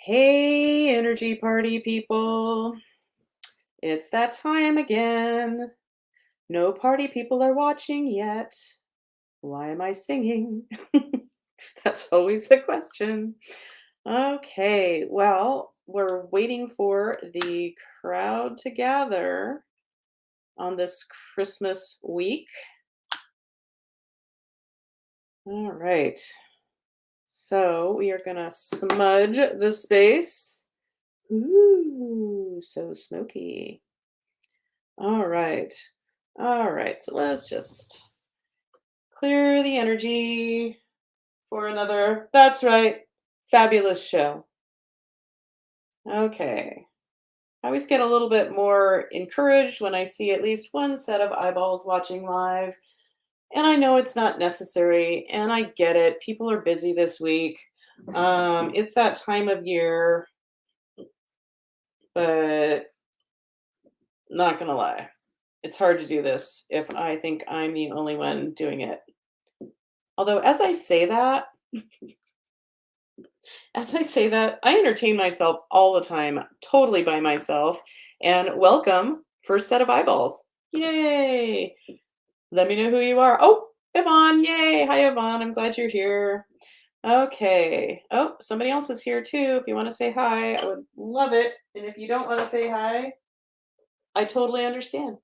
Hey, energy party people. It's that time again. No party people are watching yet. Why am I singing? That's always the question. Okay, well, we're waiting for the crowd to gather on this Christmas week. All right, so we are going to smudge the space. Ooh, so smoky. All right. All right. So let's just clear the energy for another, that's right, fabulous show. Okay. I always get a little bit more encouraged when I see at least one set of eyeballs watching live. And I know it's not necessary, and I get it. People are busy this week. It's that time of year, but not gonna lie. It's hard to do this if I think I'm the only one doing it. Although, as I say that, I entertain myself all the time, totally by myself. And welcome, first set of eyeballs. Yay! Let me know who you are. Oh, Yvonne, yay! Hi, Yvonne. I'm glad you're here. Okay. Oh, somebody else is here too. If you want to say hi, I would love it. And if you don't want to say hi, I totally understand.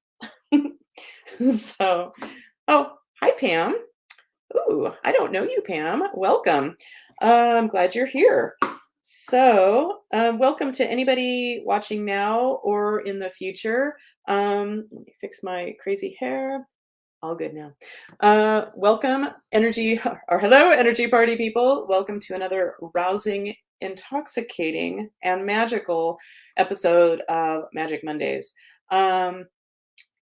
So, oh, hi, Pam. Ooh, I don't know you, Pam. Welcome. I'm glad you're here. So, welcome to anybody watching now or in the future. Let me fix my crazy hair. All good now. Welcome, energy, or hello, energy party people. Welcome to another rousing, intoxicating, and magical episode of Magic Mondays.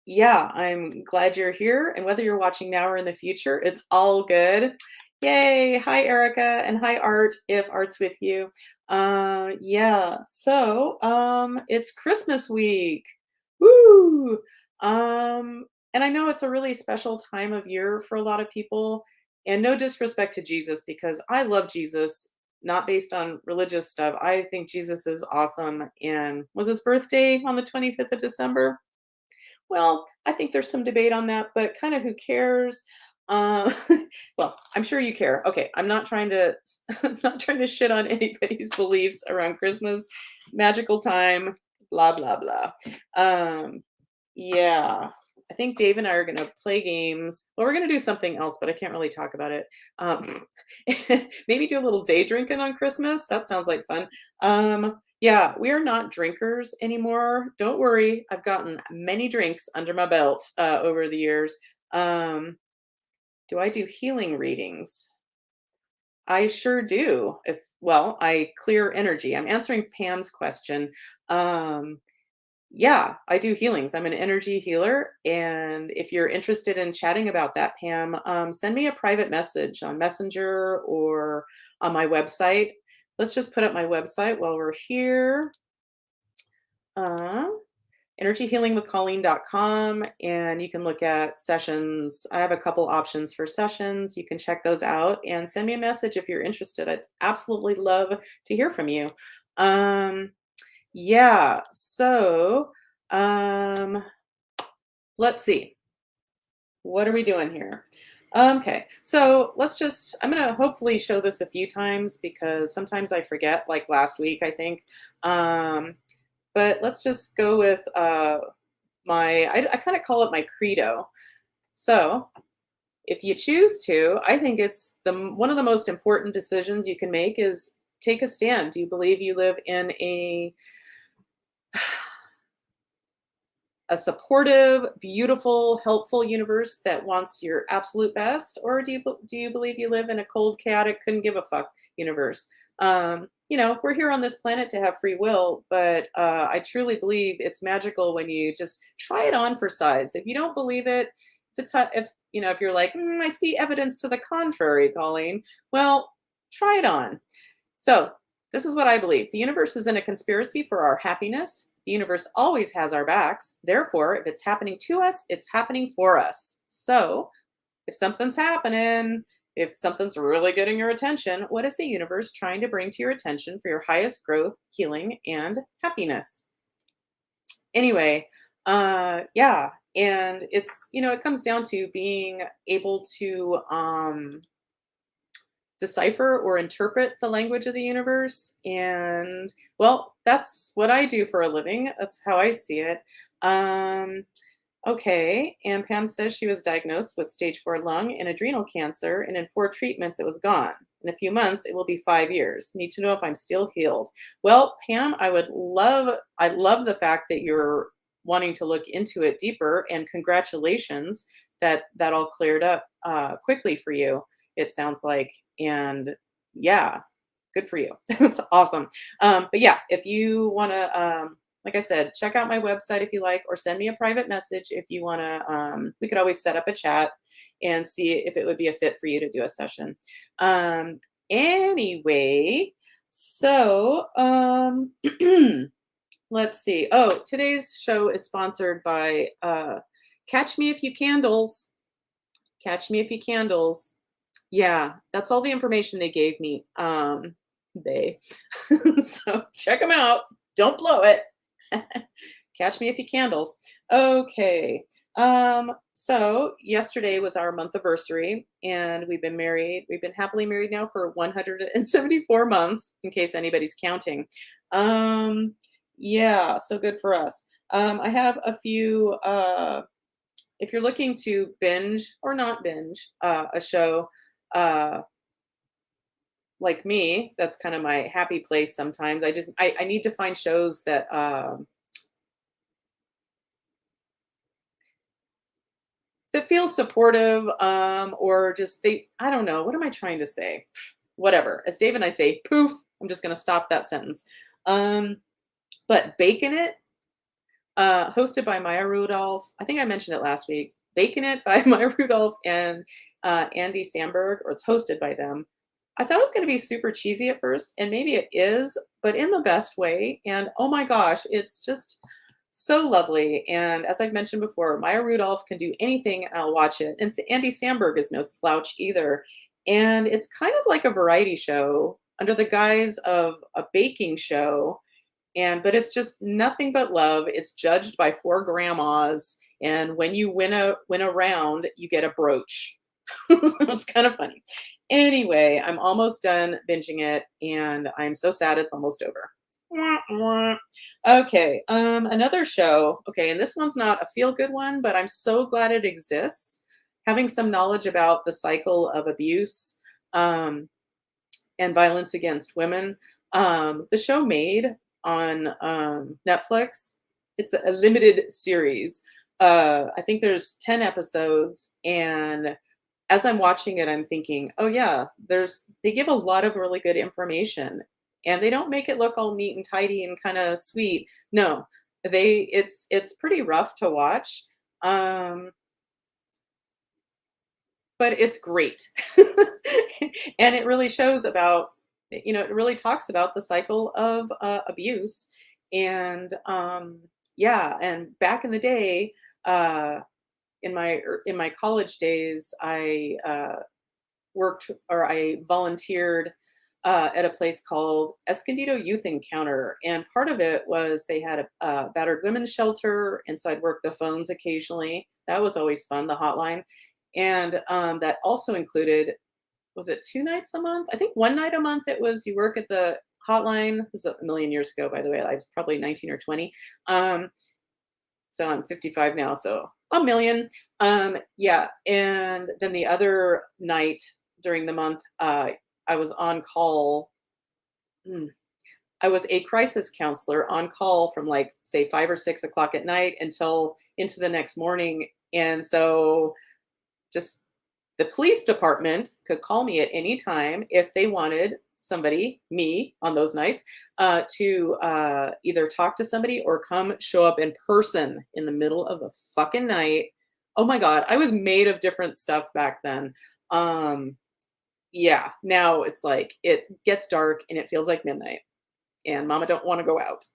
Yeah, I'm glad you're here. And whether you're watching now or in the future, it's all good. Yay. Hi, Erica. And hi, Art, if Art's with you. Yeah, so it's Christmas week. Woo! And I know it's a really special time of year for a lot of people. And no disrespect to Jesus, because I love Jesus, not based on religious stuff. I think Jesus is awesome. And was his birthday on the 25th of December? Well, I think there's some debate on that, but kind of who cares? Uh, well, I'm sure you care. Okay, I'm not trying to I'm not trying to shit on anybody's beliefs around Christmas, magical time, blah blah blah. Um, yeah, I think Dave and I are going to play games. Well, we're going to do something else, but I can't really talk about it. Maybe do a little day drinking on Christmas. That sounds like fun. Yeah, we are not drinkers anymore. Don't worry. I've gotten many drinks under my belt over the years. Um, do I do healing readings? I sure do. I clear energy. I'm answering Pam's question. Um, yeah, I do healings. I'm an energy healer. And if you're interested in chatting about that, Pam, send me a private message on Messenger or on my website. Let's just put up my website while we're here. Uh, energyhealingwithcolleen.com, and you can look at sessions. I have a couple options for sessions. You can check those out and send me a message if you're interested. I'd absolutely love to hear from you. Yeah, so um, let's see. What are we doing here? Okay, so I'm going to hopefully show this a few times because sometimes I forget, like last week, I think. But let's just go with I kind of call it my credo. So if you choose to, I think it's one of the most important decisions you can make is take a stand. Do you believe you live in a supportive, beautiful, helpful universe that wants your absolute best, or do you believe you live in a cold, chaotic, couldn't give a fuck universe? We're here on this planet to have free will, but I truly believe it's magical when you just try it on for size. If you don't believe it, if you're like, I see evidence to the contrary, Colleen, well, try it on. So this is what I believe. The universe is in a conspiracy for our happiness. The universe always has our backs. Therefore, if it's happening to us, it's happening for us. So if something's happening, If something's really getting your attention, what is the universe trying to bring to your attention for your highest growth, healing, and happiness? Anyway, yeah, and it's, it comes down to being able to decipher or interpret the language of the universe. And well, that's what I do for a living. That's how I see it. Um, okay. And Pam says she was diagnosed with stage 4 lung and adrenal cancer, and in 4 treatments, it was gone. In a few months, it will be 5 years. Need to know if I'm still healed. Well, Pam, I love the fact that you're wanting to look into it deeper, and congratulations that that all cleared up quickly for you. It sounds like, and yeah, good for you. That's awesome. But yeah, if you want to, like I said, check out my website if you like, or send me a private message if you want to. We could always set up a chat and see if it would be a fit for you to do a session. Um, anyway, so let's see. Oh, today's show is sponsored by Catch Me If You Candles. Catch Me If You Candles. Yeah, that's all the information they gave me. They. So check them out. Don't blow it. Catch Me If You Candles. Okay. So yesterday was our month anniversary, and we've been married. We've been happily married now for 174 months, in case anybody's counting. Um, yeah, so good for us. I have a few if you're looking to binge or not binge a show, uh, like me, that's kind of my happy place sometimes. I need to find shows that that feel supportive, or just they I don't know, what am I trying to say? Whatever. As Dave and I say, poof, I'm just gonna stop that sentence. Um, but Bacon It, hosted by Maya Rudolph. I think I mentioned it last week. Bacon It by Maya Rudolph and Andy Samberg, or it's hosted by them. I thought it was going to be super cheesy at first, and maybe it is, but in the best way. And oh my gosh, it's just so lovely. And as I've mentioned before, Maya Rudolph can do anything and I'll watch it. And Andy Samberg is no slouch either. And it's kind of like a variety show under the guise of a baking show, and but it's just nothing but love. It's judged by 4 grandmas, and when you win a round, you get a brooch. So it's kind of funny. Anyway, I'm almost done binging it, and I'm so sad it's almost over. Wah, wah. Okay, another show. Okay, and this one's not a feel good one, but I'm so glad it exists. Having some knowledge about the cycle of abuse, um, and violence against women. The show Made on Netflix. It's a limited series. I think there's 10 episodes, and as I'm watching it, I'm thinking, oh yeah, they give a lot of really good information, and they don't make it look all neat and tidy and kind of sweet. No, it's pretty rough to watch. Um, but it's great. And it really shows about, it really talks about the cycle of abuse. And yeah, and back in the day, uh, in my college days, I worked or I volunteered at a place called Escondido Youth Encounter, and part of it was they had a battered women's shelter, and so I'd work the phones occasionally. That was always fun, the hotline, and that also included, was it 2 nights a month? I think 1 night a month. It was you work at the hotline. This is a million years ago, by the way. I was probably 19 or 20. Um, so I'm 55 now, so a million. Yeah, and then the other night during the month, I was on call. mm, I was a crisis counselor on call from like say 5 or 6 o'clock at night until into the next morning, and so just the police department could call me at any time if they wanted somebody, me, on those nights, to either talk to somebody or come show up in person in the middle of the fucking night. Oh my God, I was made of different stuff back then. Um, yeah, now it's like it gets dark and it feels like midnight, and mama don't want to go out.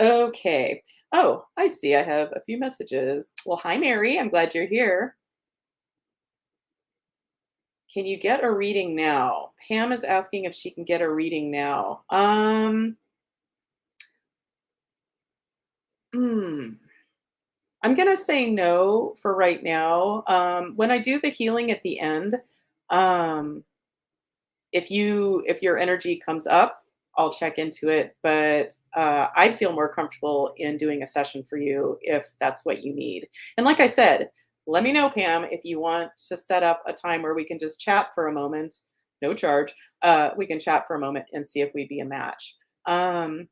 Okay. Oh, I see. I have a few messages. Well, hi, Mary. I'm glad you're here. Can you get a reading now? Pam is asking if she can get a reading now. Hmm. I'm gonna say no for right now. When I do the healing at the end, um, if your energy comes up, I'll check into it. But I'd feel more comfortable in doing a session for you if that's what you need. And like I said, let me know, Pam, if you want to set up a time where we can just chat for a moment, no charge. We can chat for a moment and see if we'd be a match. Um,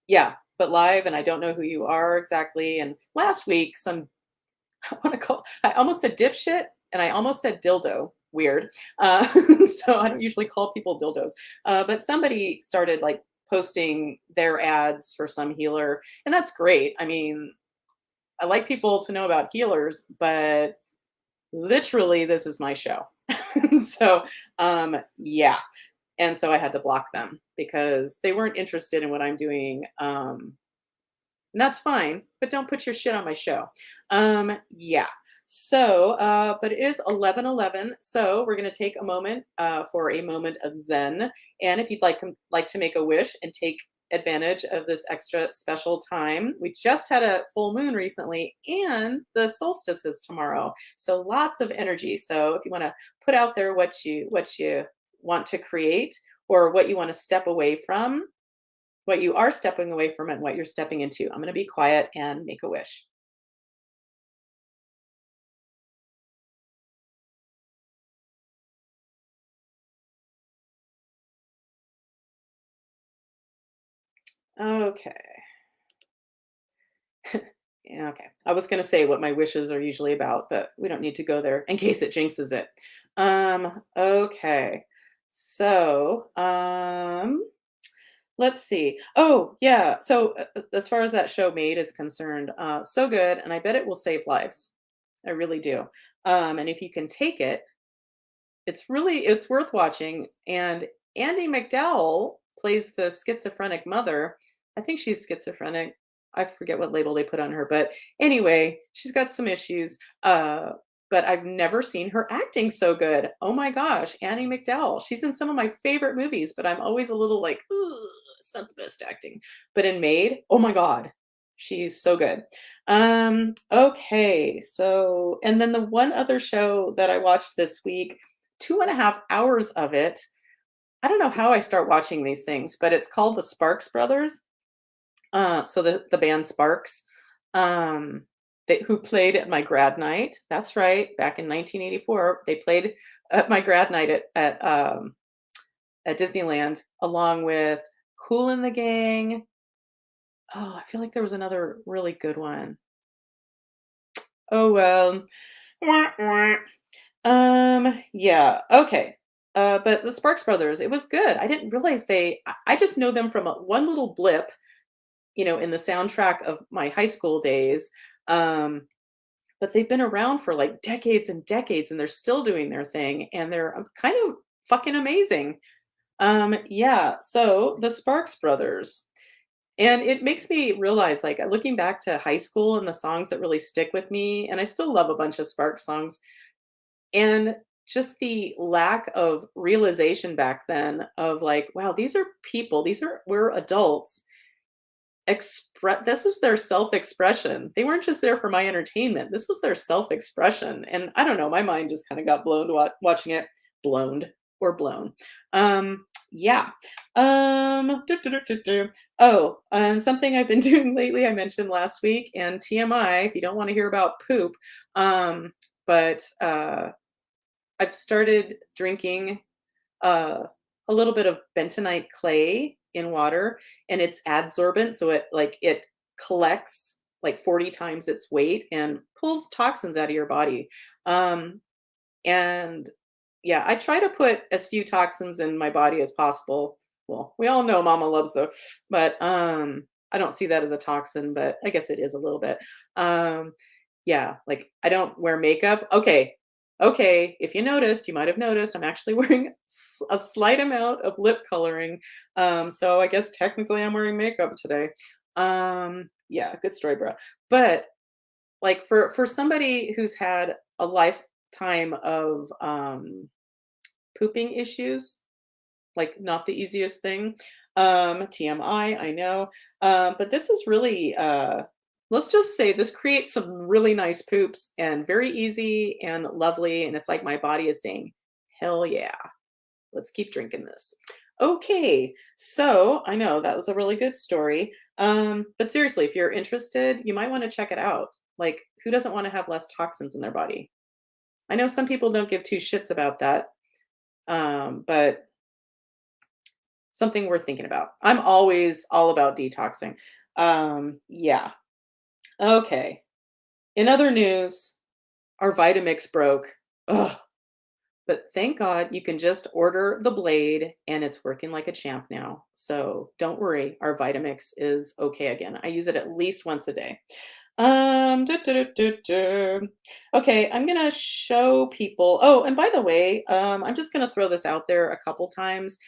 yeah, but live, and I don't know who you are exactly. And last week, some I almost said dipshit and I almost said dildo. Weird. Uh, so I don't usually call people dildos. But somebody started like posting their ads for some healer, and that's great. I mean, I like people to know about healers, but literally, this is my show. So, yeah. And so I had to block them because they weren't interested in what I'm doing. And that's fine, but don't put your shit on my show. Yeah. So, but it is 11:11, so we're gonna take a moment for a moment of Zen. And if you'd like to make a wish and take advantage of this extra special time, we just had a full moon recently, and the solstice is tomorrow. So lots of energy. So if you want to put out there what you want to create or what you want to step away from, what you are stepping away from and what you're stepping into. I'm going to be quiet and make a wish. Okay. Yeah, okay. I was going to say what my wishes are usually about, but we don't need to go there in case it jinxes it. Okay. So, let's see. Oh, yeah. So, as far as that show Made is concerned, so good, and I bet it will save lives. I really do. And if you can take it, it's worth watching, and Andy McDowell plays the schizophrenic mother. I think she's schizophrenic. I forget what label they put on her, but anyway, she's got some issues. But I've never seen her acting so good. Oh my gosh, Annie McDowell. She's in some of my favorite movies, but I'm always a little like, "Ugh, it's not the best acting." But in Maid, oh my God, she's so good. Okay, so and then the one other show that I watched this week, 2.5 hours of it. I don't know how I start watching these things, but it's called the Sparks Brothers. So the band Sparks, who played at my grad night. That's right, back in 1984, they played at my grad night at Disneyland, along with Cool in the Gang. Oh, I feel like there was another really good one. Oh well. Wah, wah. Yeah, okay. But the Sparks Brothers, it was good. I didn't realize I just know them from one little blip, in the soundtrack of my high school days. Um, but they've been around for like decades and decades, and they're still doing their thing, and they're kind of fucking amazing. Yeah, so the Sparks Brothers. And it makes me realize, like, looking back to high school and the songs that really stick with me, and I still love a bunch of Sparks songs, and just the lack of realization back then of like, wow, these are people, we're adults. This was their self-expression. They weren't just there for my entertainment. This was their self-expression. And I don't know, my mind just kind of got blown watching it. Blown or blown. Yeah. Oh, and something I've been doing lately, I mentioned last week, and TMI, if you don't want to hear about poop. But I've started drinking uh, a little bit of bentonite clay in water, and it's adsorbent, so it collects like 40 times its weight and pulls toxins out of your body. Um, and yeah, I try to put as few toxins in my body as possible. Well, we all know Mama loves the, but I don't see that as a toxin, but I guess it is a little bit. Um, yeah, like I don't wear makeup. Okay. Okay, if you noticed, you might have noticed I'm actually wearing a slight amount of lip coloring. So I guess technically I'm wearing makeup today. Yeah, good story, bro. But like for somebody who's had a life time of pooping issues, like not the easiest thing. TMI, I know. But this is really let's just say this creates some really nice poops and very easy and lovely. And it's like my body is saying, hell yeah, let's keep drinking this. Okay, so I know that was a really good story. But seriously, if you're interested, you might want to check it out. Like, who doesn't want to have less toxins in their body? I know some people don't give two shits about that, but something worth thinking about. I'm always all about detoxing. Yeah. Okay. In other news, our Vitamix broke. Ugh. But thank God you can just order the blade and it's working like a champ now. So don't worry, our Vitamix is okay again. I use it at least once a day. Du- du- du- du- du. Okay, I'm gonna show people. Oh, and by the way, I'm just gonna throw this out there a couple times.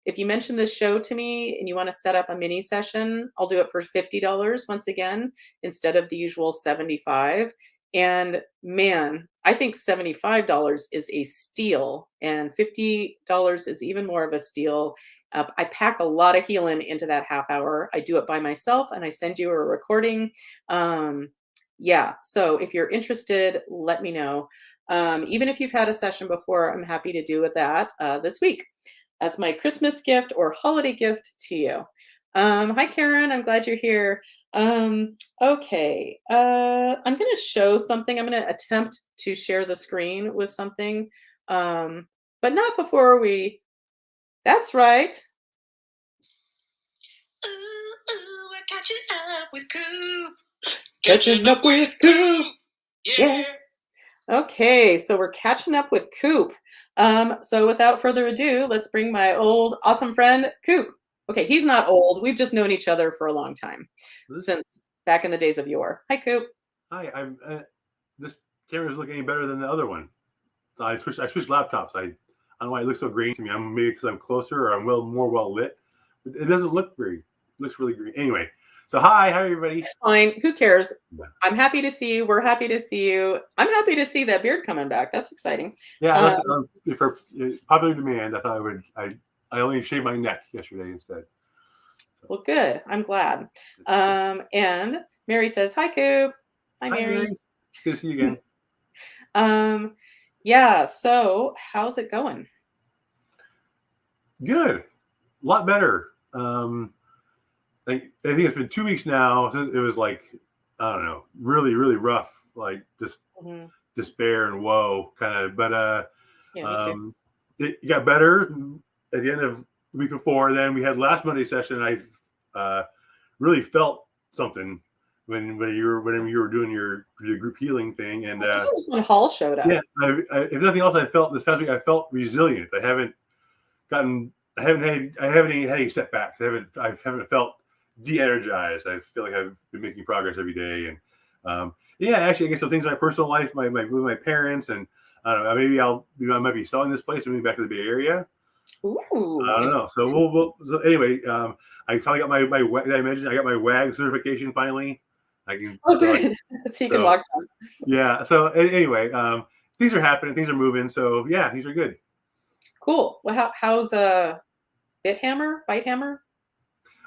If you mention this show to me and you want to set up a mini session, I'll do it for $50 once again instead of the usual 75. And man, I think $75 is a steal, and $50 is even more of a steal. I pack a lot of healing into that half hour. I do it by myself and I send you a recording. Um, yeah, so if you're interested, let me know. Even if you've had a session before, I'm happy to do with that this week as my Christmas gift or holiday gift to you. Hi, Karen. I'm glad you're here. Okay, I'm going to show something. I'm going to attempt to share the screen with something, but not before we. That's right. Ooh, we're catching up with Koop. Catching up with Koop. Yeah. Okay, so we're catching up with Koop. So without further ado, let's bring my old awesome friend Koop. Okay, he's not old. We've just known each other for a long time, since back in the days of yore. Hi, Koop. Hi, I'm. This camera doesn't look any better than the other one. I switched laptops. I don't know why it looks so green to me. I'm maybe because I'm closer or I'm more well lit. But it doesn't look green. It looks really green. Anyway, so hi everybody. It's fine. Who cares? I'm happy to see you. We're happy to see you. I'm happy to see that beard coming back. That's exciting. Yeah, for popular demand, I thought I would. I only shaved my neck yesterday instead. Well, good. I'm glad. And Mary says, "Hi, Koop." Hi, Mary. Good to see you again. Yeah. So, how's it going? Good. A lot better. I think it's been 2 weeks now since it was like, I don't know, really, really rough, like just despair and woe kind of. But it got better at the end of the week before. Then we had last Monday session. I really felt something whenever you were doing your group healing thing. And I think it was when Hall showed up. Yeah, if nothing else, I felt this past week I felt resilient. I haven't had any setbacks. I haven't felt de-energized. I feel like I've been making progress every day. And yeah, actually, I guess some things in my personal life, with my parents, and I don't know, maybe I might be selling this place and moving back to the Bay Area. Ooh, I don't know. So so anyway, I finally got my did I mention I got my Wag certification finally. I can. Oh, good. So you can walk down. Yeah. So anyway, things are happening. Things are moving. So yeah, things are good. Cool. Well, how's Bite Hammer?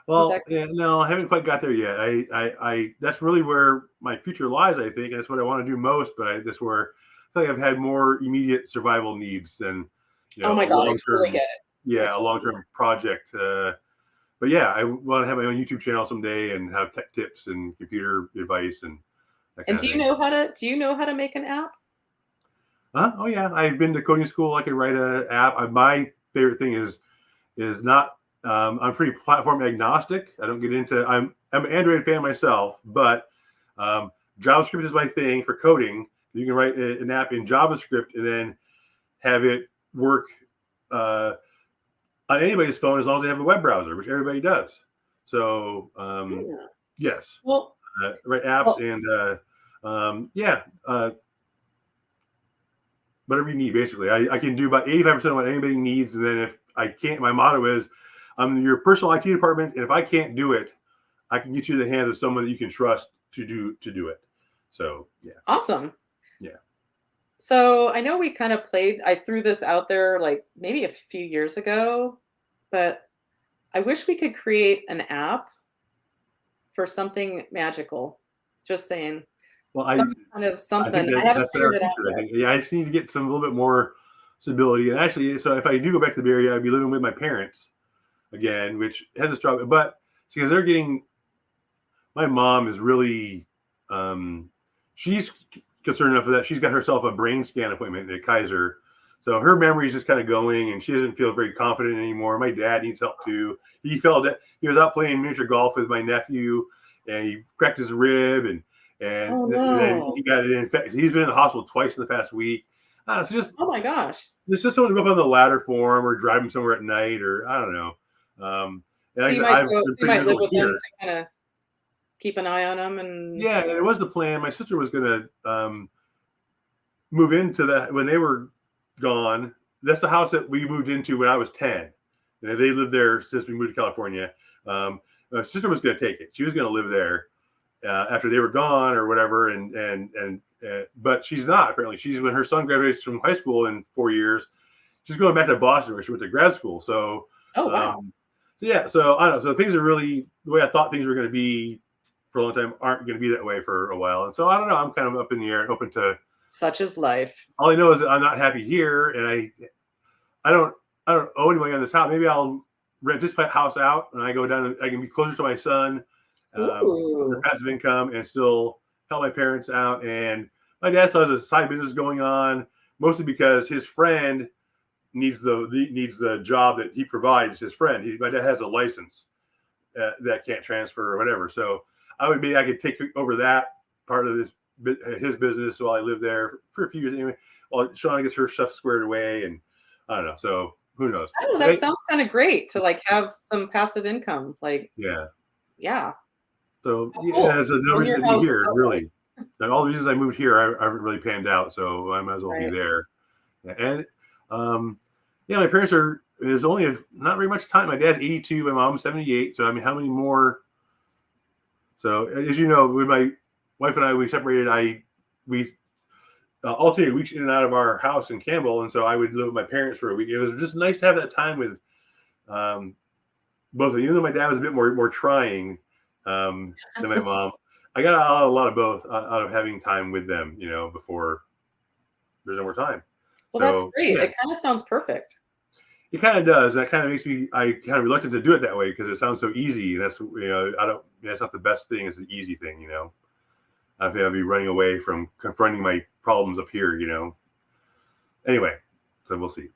Well, yeah, no, I haven't quite got there yet. I that's really where my future lies, I think, and that's what I want to do most. But that's where I feel like I've had more immediate survival needs than oh my God, I totally get it. Yeah, a long-term project. But yeah, I want to have my own YouTube channel someday and have tech tips and computer advice and that kind of thing. Do you know how to make an app? Oh yeah, I've been to coding school. I can write an app. My favorite thing is not. I'm pretty platform agnostic. I don't get into. I'm an Android fan myself, but JavaScript is my thing for coding. You can write an app in JavaScript and then have it work on anybody's phone as long as they have a web browser, which everybody does. So yes, well, write apps and whatever you need. Basically, I can do about 85% of what anybody needs, and then if I can't, my motto is, I'm your personal IT department, and if I can't do it, I can get you in the hands of someone that you can trust to do it. So yeah. Awesome. Yeah. So I know we kind of played, I threw this out there like maybe a few years ago, but I wish we could create an app for something magical. Just saying. Well, Some kind of I think something. I haven't that's in figured our it out future. I yet. think, yeah, I just need to get some a little bit more stability. And actually, so if I do go back to the Bay Area, I'd be living with my parents again, which has a struggle. But because they're getting, my mom is really, she's concerned enough with that. She's got herself a brain scan appointment at Kaiser. So her memory is just kind of going, and she doesn't feel very confident anymore. My dad needs help too. He fell. He was out playing miniature golf with my nephew, and he cracked his rib, and Oh then no. he got it infected. He's been in the hospital twice in the past week. Oh my gosh. It's just someone to go up on the ladder for him, or drive him somewhere at night, or I don't know. And So you might I've go, been you pretty might live miserable with them here. to kind of keep an eye on them and Yeah, and it was the plan. My sister was going to move into that when they were gone. That's the house that we moved into when I was 10. And they lived there since we moved to California. My sister was going to take it. She was going to live there after they were gone or whatever. But she's not apparently. She's when her son graduates from high school in 4 years. She's going back to Boston where she went to grad school. So, oh wow. so yeah. So I don't know. So things are really the way I thought things were going to be for a long time aren't going to be that way for a while. And so I don't know. I'm kind of up in the air, open to. Such is life. All I know is that I'm not happy here, and I don't owe anybody on this house. Maybe I'll rent this house out, and I go down. I can be closer to my son, the Ooh. passive income, and still help my parents out. And my dad still has a side business going on, mostly because his friend needs the job that he provides. His friend, my dad has a license that can't transfer or whatever. So I could take over that part of his business while I live there for a few years anyway. While Shauna gets her stuff squared away, and I don't know. So who knows? I don't know, that sounds kind of great to like have some passive income. Like, Yeah. yeah. So Oh, yeah, cool. there's no Own reason your to be house here, outright. really. And all the reasons I moved here, I haven't really panned out. So I might as well be Right. there. And yeah, my parents are. There's only not very much time. My dad's 82, my mom's 78. So I mean, how many more? So as you know, when my wife and I we separated, we alternated weeks in and out of our house in Campbell, and so I would live with my parents for a week. It was just nice to have that time with both of them. Even though my dad was a bit more trying than my mom, I got a lot of both out of having time with them. Before there's no more time. Well, that's So great. yeah, It kind of sounds perfect. it kind of does. That kind of makes me I kind of reluctant to do it that way because it sounds so easy. That's I don't. That's not the best thing. It's the easy thing. I think I'd be running away from confronting my problems up here. Anyway, so we'll see.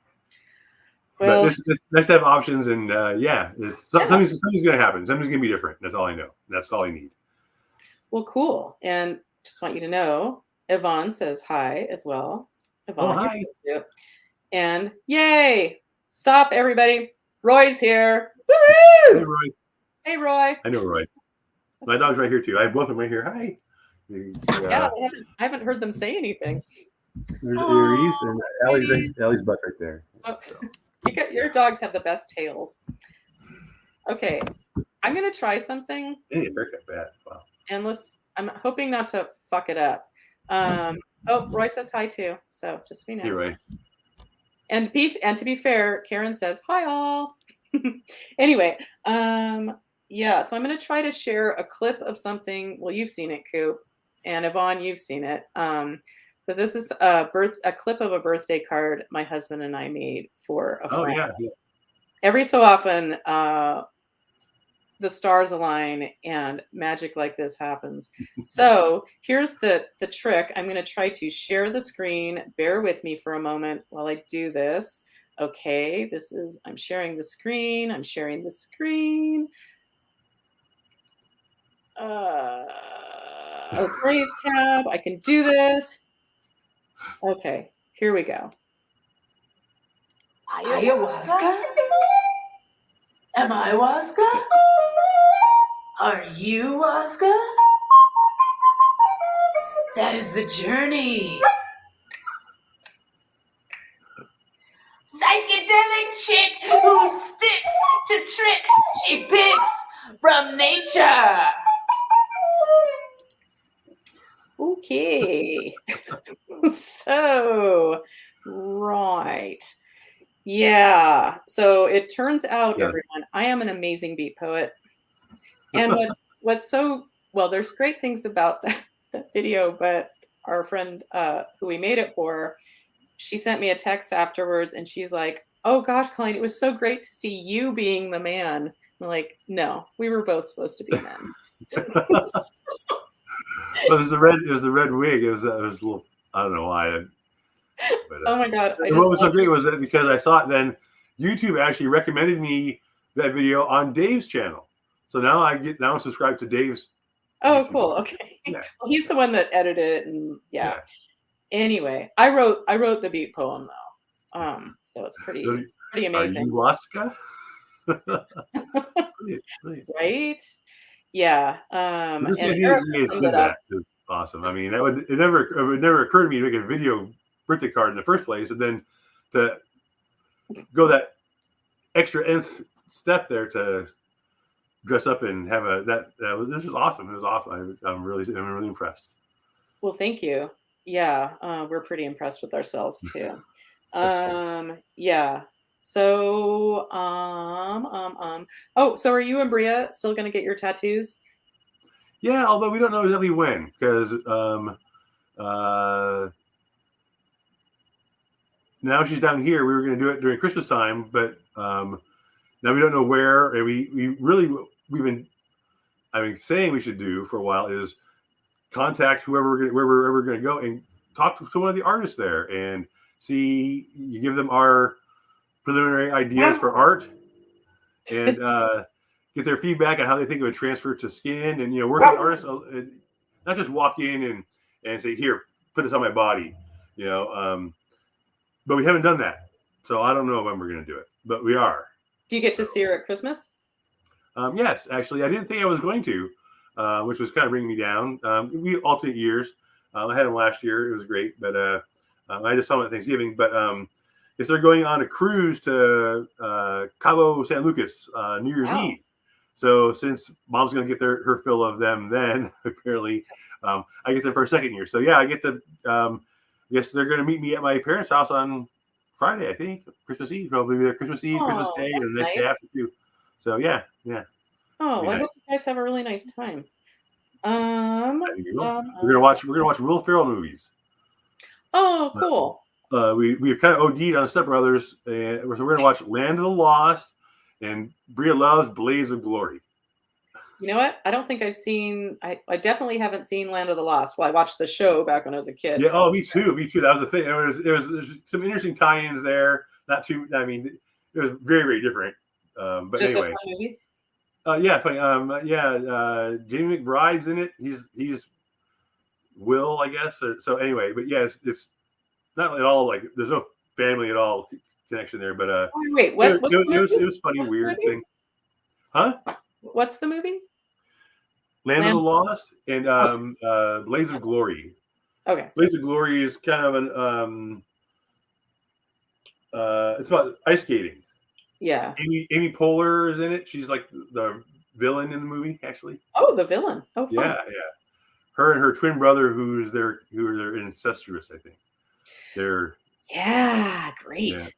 Well, But it's nice to have options, and yeah, yeah. something's going to happen. Something's going to be different. That's all I know. That's all I need. Well, cool. And just want you to know, Yvonne says hi as well. Oh, Yvonne, you're hi. so cute. And yay! Stop, everybody. Roy's here. Hey, Woohoo! Roy. Hey, Roy. I know Roy. My dog's right here, too. I have both of them right here. Hi. Yeah, I haven't heard them say anything. There's Oh, Aries, and babies. Allie's butt right there. Oh, So. your dogs have the best tails. Okay, I'm gonna try something, Hey, a haircut bad. Wow. and I'm hoping not to fuck it up. Oh, Roy says hi too, so just so you know. Hey, Roy. And to be fair, Karen says hi all. Anyway, yeah, so I'm gonna try to share a clip of something. Well, you've seen it, Coop, and Yvonne, you've seen it. But this is a clip of a birthday card my husband and I made for a Oh, friend. yeah. Every so often, the stars align and magic like this happens. So here's the trick. I'm going to try to share the screen. Bear with me for a moment while I do this. Okay, I'm sharing the screen. I'm sharing the screen. Create tab. I can do this. Okay, here we go. Ayahuasca? Am I Waska? Are you Waska? That is the journey. Psychedelic chick who sticks to tricks she picks from nature. Okay. So, right. Yeah. So it turns out, Yeah. everyone, I am an amazing beat poet. And what's so well, there's great things about that video, but our friend who we made it for, she sent me a text afterwards and she's like, "Oh gosh, Colleen, it was so great to see you being the man." I'm like, "No, we were both supposed to be men." Well, it was the red. It was the red wig. It was a little. I don't know why. But Oh my god, I and what just was so great was that because I saw it, then YouTube actually recommended me that video on Dave's channel. So now I'm subscribed to Dave's Oh, YouTube cool. channel. Okay. Yeah. Well, he's the one that edited it and yeah. Yeah. Anyway, I wrote the beat poem though. So it's So, pretty are you amazing. Laska? Brilliant, brilliant. Right? Yeah. Just the And idea that Erica you guys summed did it up. that is awesome. I mean, it would never occur to me to make a video birthday card in the first place, and then to go that extra nth step there to dress up and have this is awesome. It was awesome. I'm really impressed. Well, thank you. Yeah, we're pretty impressed with ourselves too. Yeah. So, oh, so are you and Bria still gonna get your tattoos? Yeah, although we don't know exactly when, because uh, now she's down here. We were going to do it during Christmas time, but now we don't know where. And we've been saying we should do for a while is contact wherever we're going to go and talk to one of the artists there and see. You give them our preliminary ideas for art and get their feedback on how they think it would transfer to skin and work with artists, not just walk in and say, "Here, put this on my body," but we haven't done that, so I don't know when we're going to do it, but we are. Do you get to see her at Christmas? Yes, actually, I didn't think I was going to, which was kind of bringing me down. We alternate years. I had him last year; it was great, but I just saw him at Thanksgiving. But yes, they're going on a cruise to Cabo San Lucas New Year's Wow. Eve. So since Mom's going to get her fill of them, then apparently I get them for a second year. So yeah, I get to. Yes, they're going to meet me at my parents' house on Friday. I think Christmas Eve, probably there Christmas Eve, Christmas Oh, Day, and the that's next day nice. after too. So yeah. Oh, Be I nice. hope you guys have a really nice time. I think we will. We're gonna watch Will Ferrell movies. Oh, cool. We've kind of OD'd on Step Brothers, and so we're gonna watch Land of the Lost, and Bria loves Blaze of Glory. You know what? I don't think I've seen. I definitely haven't seen Land of the Lost. Well, I watched the show back when I was a kid. Yeah. Oh, me too. Me too. That was the thing. There's some interesting tie-ins there. Not too. I mean, it was very very different. But It's a anyway. fun movie. Yeah. Funny. Jamie McBride's in it. He's Will, I guess. So anyway, but yeah, it's not at all like there's no family at all connection there. But Oh, wait, what's the movie? it was funny, What's the weird movie? thing. Huh? What's the movie? Land of the Land. Lost and Blaze of Glory. Okay. Blaze of Glory is kind of an it's about ice skating. Yeah. Amy Poehler is in it. She's like the villain in the movie, actually. Oh, the villain. Oh, fun. Yeah. Her and her twin brother, who are their incestuous, I think. They're Great.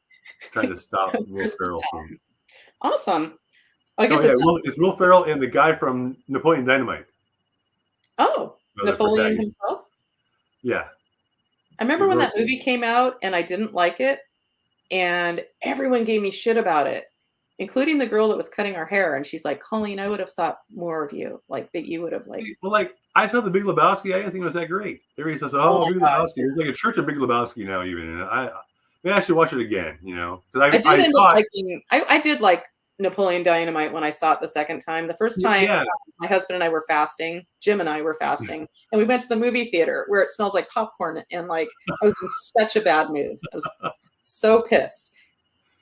trying to stop Will Christmas Ferrell time. from. Awesome. I guess It's Will Ferrell and the guy from Napoleon Dynamite. Napoleon himself. Yeah. I remember when that movie came out and I didn't like it, and everyone gave me shit about it, including the girl that was cutting her hair. And she's like, "Colleen, I would have thought more of you, like that you would have like." Well, like I saw the Big Lebowski. I didn't think it was that great. Everybody says, "Oh, Big Lebowski." There's like a church of Big Lebowski now, even. And I should watch it again. Because I did like Napoleon Dynamite when I saw it the second time. The first time, my husband and I were fasting. Jim and I were fasting, and we went to the movie theater where it smells like popcorn, and like I was in such a bad mood. I was so pissed.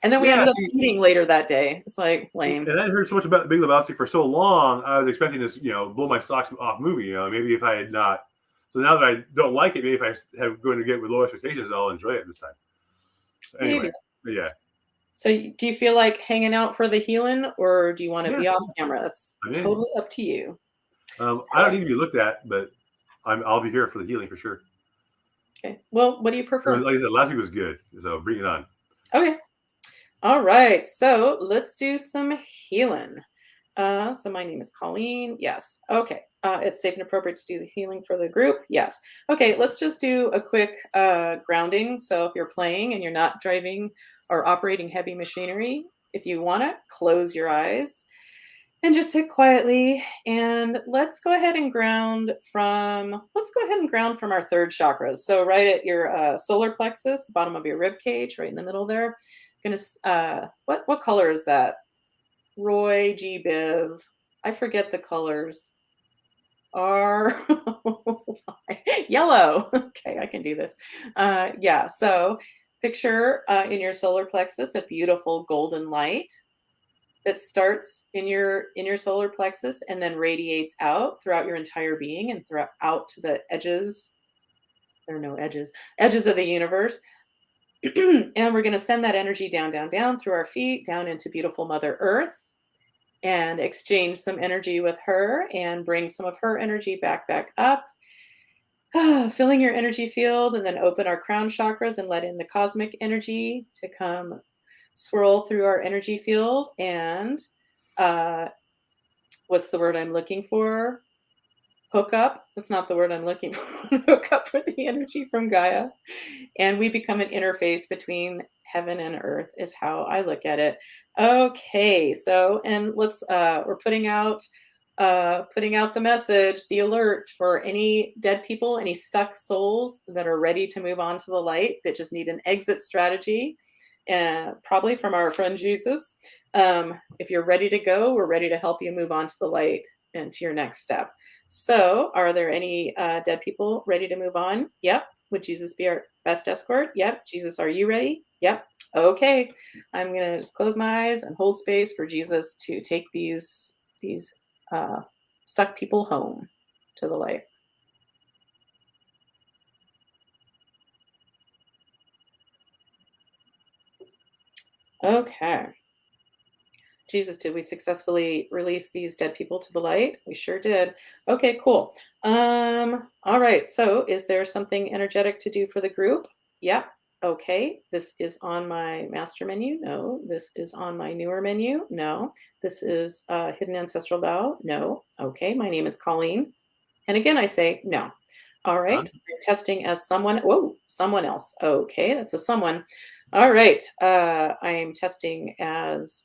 And then we ended up eating later that day. It's like lame. And I heard so much about the Big Lebowski for so long. I was expecting this, blow my socks off movie. Maybe if I had not. So now that I don't like it, maybe if I have going to get with low expectations, I'll enjoy it this time. Anyway, yeah. So do you feel like hanging out for the healing, or do you want to be off camera? That's totally up to you. I don't need to be looked at, but I'll be here for the healing for sure. Okay. Well, what do you prefer? Like I said, last week was good, so bring it on. Okay. All right. So let's do some healing. So my name is Colleen. Yes. Okay. It's safe and appropriate to do the healing for the group. Yes. Okay. Let's just do a quick grounding. So if you're playing and you're not driving or operating heavy machinery, if you want to close your eyes and just sit quietly, and let's go ahead and ground from our third chakras. So right at your solar plexus, the bottom of your rib cage, right in the middle there. What color is that? Roy G. Biv. I forget the colors. Are yellow. Okay, I can do this. Yeah, so picture in your solar plexus a beautiful golden light that starts in your solar plexus and then radiates out throughout your entire being and throughout out to the edges. There are no edges of the universe. And we're going to send that energy down, down, down through our feet, down into beautiful Mother Earth, and exchange some energy with her and bring some of her energy back up, filling your energy field, and then open our crown chakras and let in the cosmic energy to come swirl through our energy field. And what's the word I'm looking for? Hook up. That's not the word I'm looking for. Hook up with the energy from Gaia. And we become an interface between heaven and earth is how I look at it. Okay, so and let's we're putting out the message, the alert for any dead people, any stuck souls that are ready to move on to the light, that just need an exit strategy, probably from our friend Jesus. If you're ready to go, we're ready to help you move on to the light and to your next step. So are there any dead people ready to move on? Yep. Would Jesus be our best escort? Yep. Jesus, are you ready? Yep. Okay. I'm going to just close my eyes and hold space for Jesus to take these stuck people home to the light. Okay. Jesus, did we successfully release these dead people to the light? We sure did. Okay, cool. All right. So is there something energetic to do for the group? Yep. Okay. This is on my master menu. No. This is on my newer menu. No. This is hidden ancestral vow. No. Okay. My name is Colleen. And again, I say no. All right. I'm testing as someone. Whoa, someone else. Okay. That's a someone. All right. I'm testing as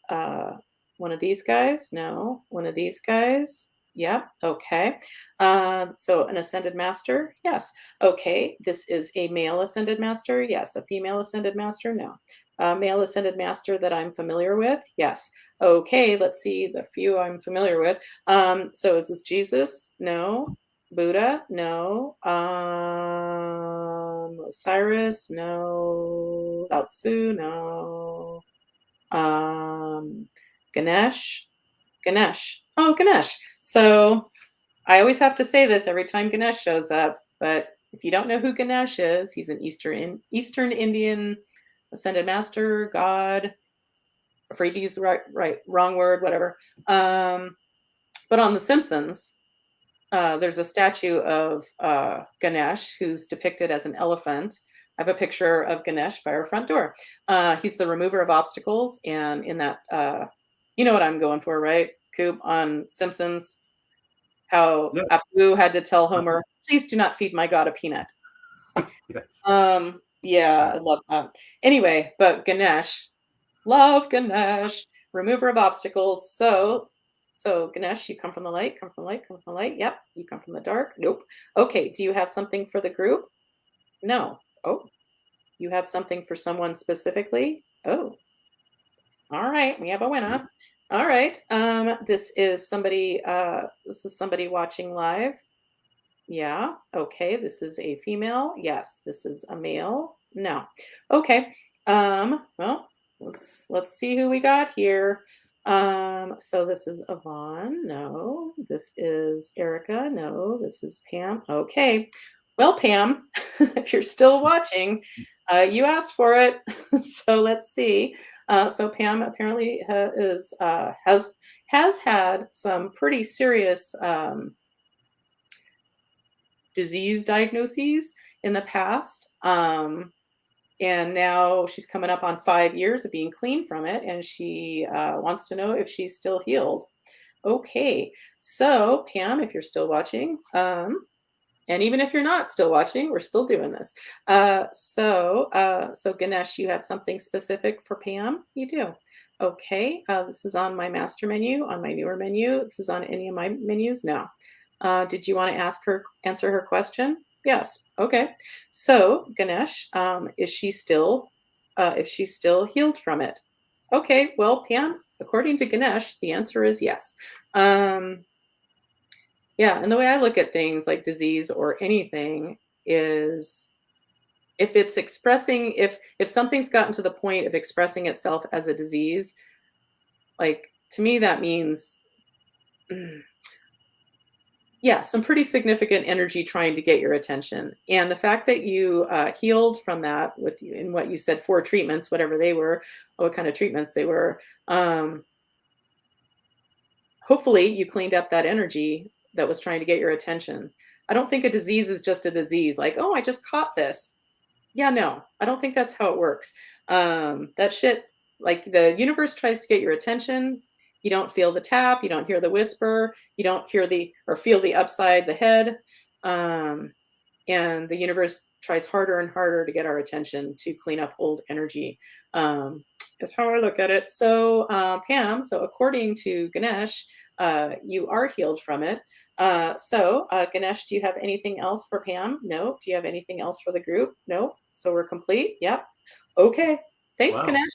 one of these guys. No. One of these guys. Yep. Okay. So an ascended master. Yes. Okay. This is a male ascended master. Yes. A female ascended master. No. A male ascended master that I'm familiar with. Yes. Okay. Let's see the few I'm familiar with. So is this Jesus? No. Buddha? No. Osiris? No. Lao Tzu? No. Ganesh? Ganesh. Oh, Ganesh. So I always have to say this every time Ganesh shows up, but if you don't know who Ganesh is, he's an Eastern Indian ascended master, god. Afraid to use the wrong word, whatever. But on The Simpsons, there's a statue of Ganesh who's depicted as an elephant. I have a picture of Ganesh by our front door. He's the remover of obstacles. And in that, you know what I'm going for, right? Koop on Simpsons, how Apu had to tell Homer, please do not feed my god a peanut. Yes. Yeah, I love that. Anyway, but Ganesh, love Ganesh, remover of obstacles. So Ganesh, you come from the light, come from the light, come from the light. Yep. You come from the dark. Nope. Okay. Do you have something for the group? No. Oh, you have something for someone specifically? Oh, all right. We have a winner. All right. This is somebody watching live. Yeah. Okay. This is a female. Yes. This is a male. No. Okay. Well, let's see who we got here. So this is Yvonne. No. This is Erica. No. This is Pam. Okay. Well, Pam, if you're still watching, you asked for it. So let's see. So Pam apparently has had some pretty serious disease diagnoses in the past. And now she's coming up on 5 years of being clean from it, and she wants to know if she's still healed. Okay, so Pam, if you're still watching, and even if you're not still watching, we're still doing this. So Ganesh, you have something specific for Pam? You do. Okay, this is on my master menu, on my newer menu. This is on any of my menus? No. Did you want to answer her question? Yes. Okay. So Ganesh, is she's still healed from it? Okay. Well, Pam, according to Ganesh, the answer is yes. Yeah, and the way I look at things like disease or anything is if it's expressing if something's gotten to the point of expressing itself as a disease, like to me that means yeah, some pretty significant energy trying to get your attention. And the fact that you healed from that with you in what you said 4 treatments, whatever they were, what kind of treatments they were, hopefully you cleaned up that energy that was trying to get your attention. I don't think a disease is just a disease, like, oh, I just caught this. Yeah, no, I don't think that's how it works. That shit, like the universe tries to get your attention. You don't feel the tap, you don't hear the whisper, you don't hear or feel the upside the head. And the universe tries harder and harder to get our attention to clean up old energy. Is how I look at it. So, Pam, so according to Ganesh, you are healed from it. Ganesh, do you have anything else for Pam? No. Do you have anything else for the group? No. So we're complete. Yep. Okay. Thanks, Wow. Ganesh.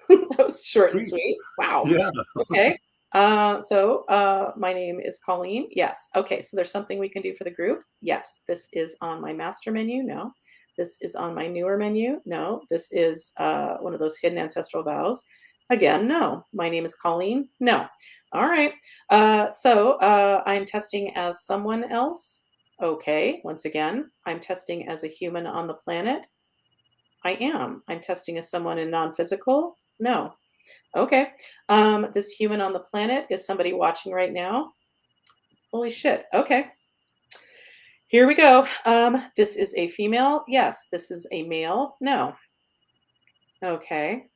That was short and Sweet. sweet. Wow. Yeah. Okay. My name is Colleen. Yes. Okay. So there's something we can do for the group. Yes. This is on my master menu. No. This is on my newer menu. No. This is one of those hidden ancestral vows. Again, no. My name is Colleen. No. All right. I'm testing as someone else. Okay. Once again, I'm testing as a human on the planet. I am. I'm testing as someone in non-physical. No. Okay. This human on the planet is somebody watching right now. Holy shit. Okay. Here we go. This is a female. Yes. This is a male. No. Okay.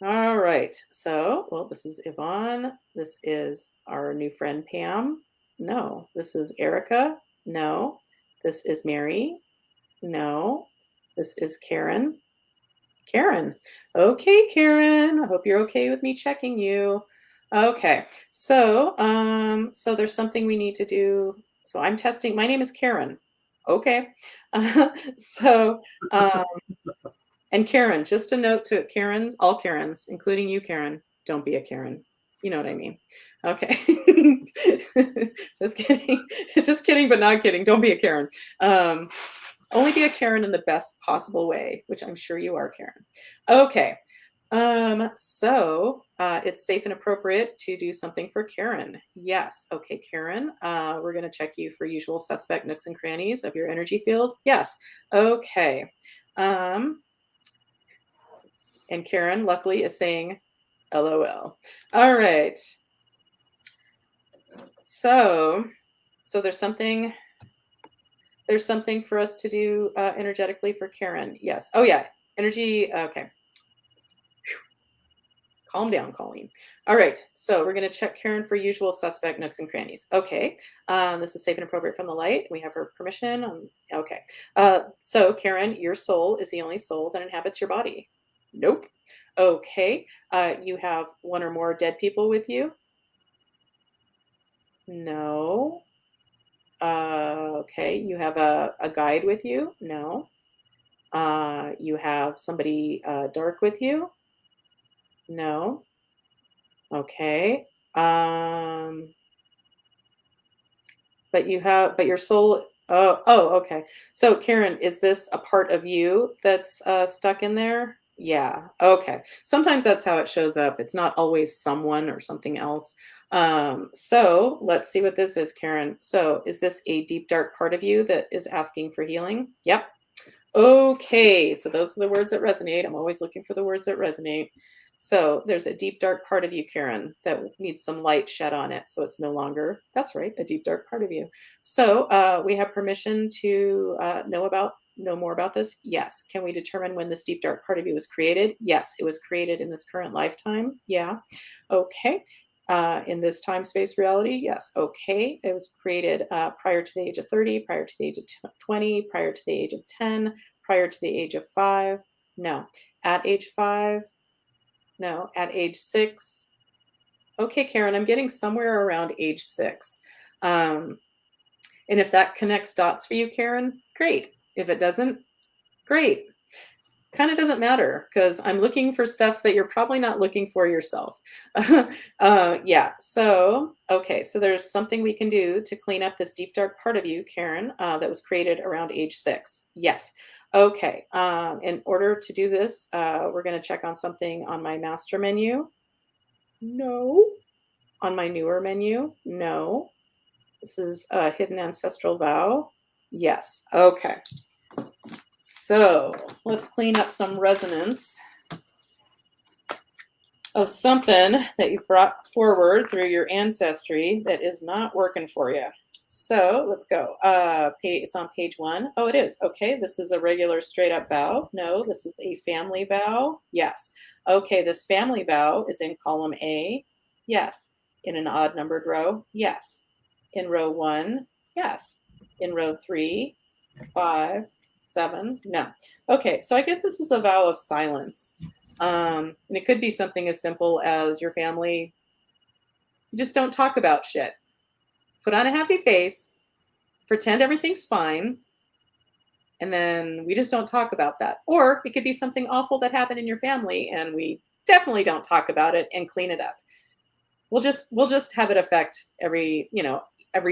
All right. So, well, this is Yvonne. This is our new friend Pam. No. This is Erica. No. This is Mary. No. This is Karen. Karen. Okay, Karen. I hope you're okay with me checking you. Okay. So there's something we need to do. So I'm testing. My name is Karen. Okay. So and Karen, just a note to Karens, all Karens, including you, Karen, don't be a Karen. You know what I mean. Okay. Just kidding. Just kidding, but not kidding. Don't be a Karen. Only be a Karen in the best possible way, which I'm sure you are, Karen. Okay. It's safe and appropriate to do something for Karen. Yes. Okay, Karen. We're going to check you for usual suspect nooks and crannies of your energy field. Yes. Okay. And Karen, luckily, is saying LOL. All right. So there's something for us to do energetically for Karen. Yes. Oh, yeah. Energy. Okay. Calm down, Colleen. All right. So we're going to check Karen for usual suspect nooks and crannies. Okay. This is safe and appropriate from the light. We have her permission. Okay. So Karen, your soul is the only soul that inhabits your body. Nope. Okay. You have one or more dead people with you? No. Okay. You have a guide with you? No. You have somebody dark with you? No. Okay. But your soul. Oh, okay. So Karen, is this a part of you that's stuck in there? Yeah. Okay. Sometimes that's how it shows up. It's not always someone or something else. So let's see what this is, Karen. So is this a deep, dark part of you that is asking for healing? Yep. Okay. So those are the words that resonate. I'm always looking for the words that resonate. So there's a deep, dark part of you, Karen, that needs some light shed on it. So it's no longer, that's right, a deep, dark part of you. So we have permission to know more about this? Yes. Can we determine when this deep, dark part of you was created? Yes. It was created in this current lifetime. Yeah. Okay. In this time space reality? Yes. Okay. It was created prior to the age of 30, prior to the age of 20, prior to the age of 10, prior to the age of 5. No. At age 5? No. At age 6? Okay, Karen, I'm getting somewhere around age 6. And if that connects dots for you, Karen, great. If it doesn't, great. Kind of doesn't matter because I'm looking for stuff that you're probably not looking for yourself. Yeah. So, okay. So there's something we can do to clean up this deep, dark part of you, Karen, that was created around age 6. Yes. Okay. In order to do this, we're going to check on something on my master menu. No. On my newer menu. No. This is a hidden ancestral vow. Yes. Okay. So let's clean up some resonance of something that you brought forward through your ancestry that is not working for you. So let's go. It's on page 1. Oh, it is. Okay, this is a regular straight up vow. No, this is a family vow. Yes. Okay, this family vow is in column A. Yes. In an odd numbered row. Yes. In row 1. Yes. In row 3, 5, 7. No. Okay, so I get this is a vow of silence. And it could be something as simple as your family, you just don't talk about shit. Put on a happy face, pretend everything's fine, and then we just don't talk about that. Or it could be something awful that happened in your family and we definitely don't talk about it and clean it up. We'll just have it affect every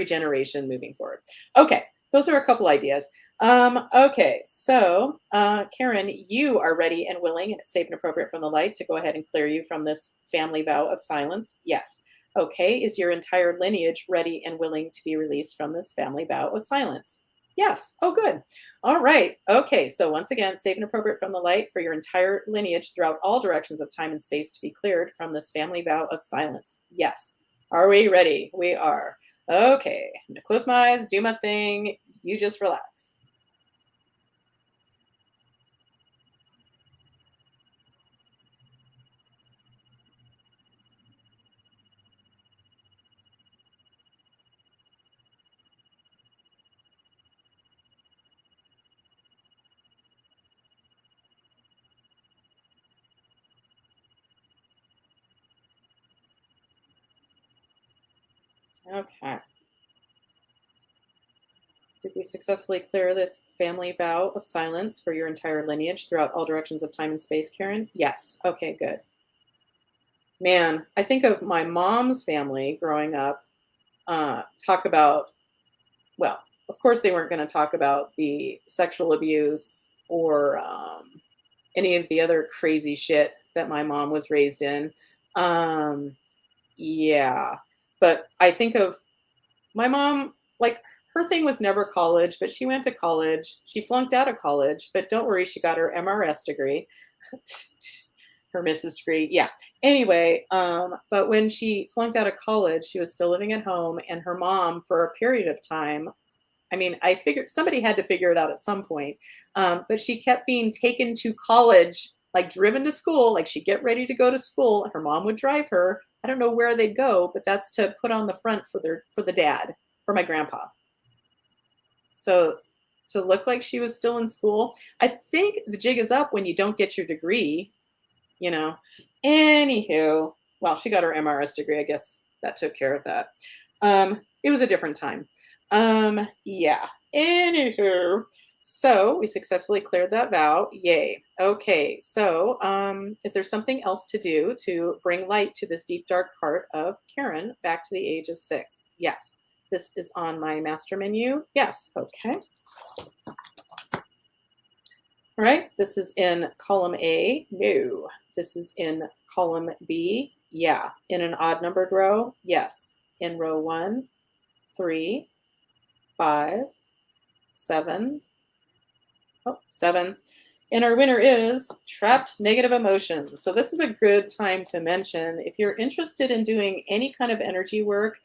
generation moving forward. Okay, those are a couple ideas. Okay, so Karen, you are ready and willing, and it's safe and appropriate from the light to go ahead and clear you from this family vow of silence. Yes. Okay, is your entire lineage ready and willing to be released from this family vow of silence? Yes. Oh, good. All right. Okay, so once again, safe and appropriate from the light for your entire lineage throughout all directions of time and space to be cleared from this family vow of silence. Yes. Are we ready? We are. Okay, I'm gonna close my eyes, do my thing. You just relax. Okay. Did we successfully clear this family vow of silence for your entire lineage throughout all directions of time and space, Karen? Yes. Okay, good. Man, I think of my mom's family growing up, talk about, well, of course they weren't going to talk about the sexual abuse or any of the other crazy shit that my mom was raised in. Um, yeah. But I think of my mom, like her thing was never college, but she went to college. She flunked out of college, but don't worry, she got her MRS degree, her Mrs. degree. Yeah. Anyway, but when she flunked out of college, she was still living at home, and her mom, for a period of time, I mean, I figured somebody had to figure it out at some point, but she kept being taken to college, like driven to school, like she'd get ready to go to school. Her mom would drive her. I don't know where they'd go, but that's to put on the front for the dad, for my grandpa. So to look like she was still in school, I think the jig is up when you don't get your degree, you know. Anywho, well, she got her MRS degree. I guess that took care of that. It was a different time. Yeah. Anywho, so we successfully cleared that vow. Yay. Okay. So, is there something else to do to bring light to this deep, dark part of Karen back to the age of 6? Yes. This is on my master menu. Yes. Okay. All right. This is in column A. No. This is in column B. Yeah. In an odd numbered row. Yes. In row 1, 3, 5, 7. Oh, 7. And our winner is trapped negative emotions. So this is a good time to mention if you're interested in doing any kind of energy work.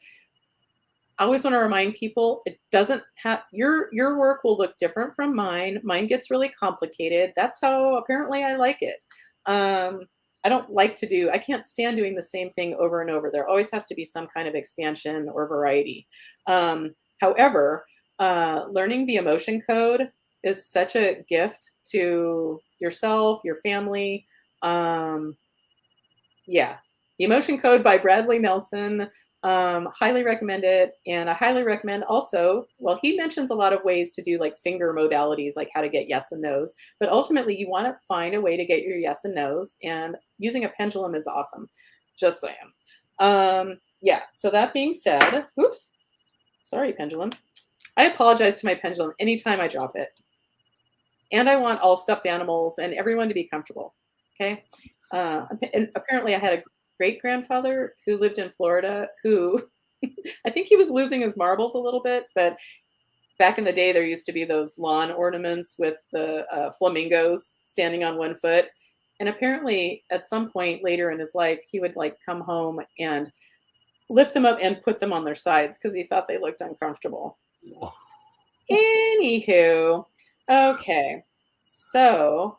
I always want to remind people it doesn't have your work will look different from mine. Mine gets really complicated. That's how apparently I like it. I don't like to do, I can't stand doing the same thing over and over. There always has to be some kind of expansion or variety. However, learning the emotion code is such a gift to yourself, your family. Yeah, the emotion code by Bradley Nelson. Highly recommend it. And I highly recommend also, well, he mentions a lot of ways to do like finger modalities, like how to get yes and no's. But ultimately, you want to find a way to get your yes and no's. And using a pendulum is awesome. Just saying. Yeah, so that being said, oops, sorry, pendulum. I apologize to my pendulum anytime I drop it. And I want all stuffed animals and everyone to be comfortable. Okay. And apparently, I had a great grandfather who lived in Florida who I think he was losing his marbles a little bit, but back in the day, there used to be those lawn ornaments with the flamingos standing on one foot. And apparently, at some point later in his life, he would like come home and lift them up and put them on their sides because he thought they looked uncomfortable. Anywho, okay. So,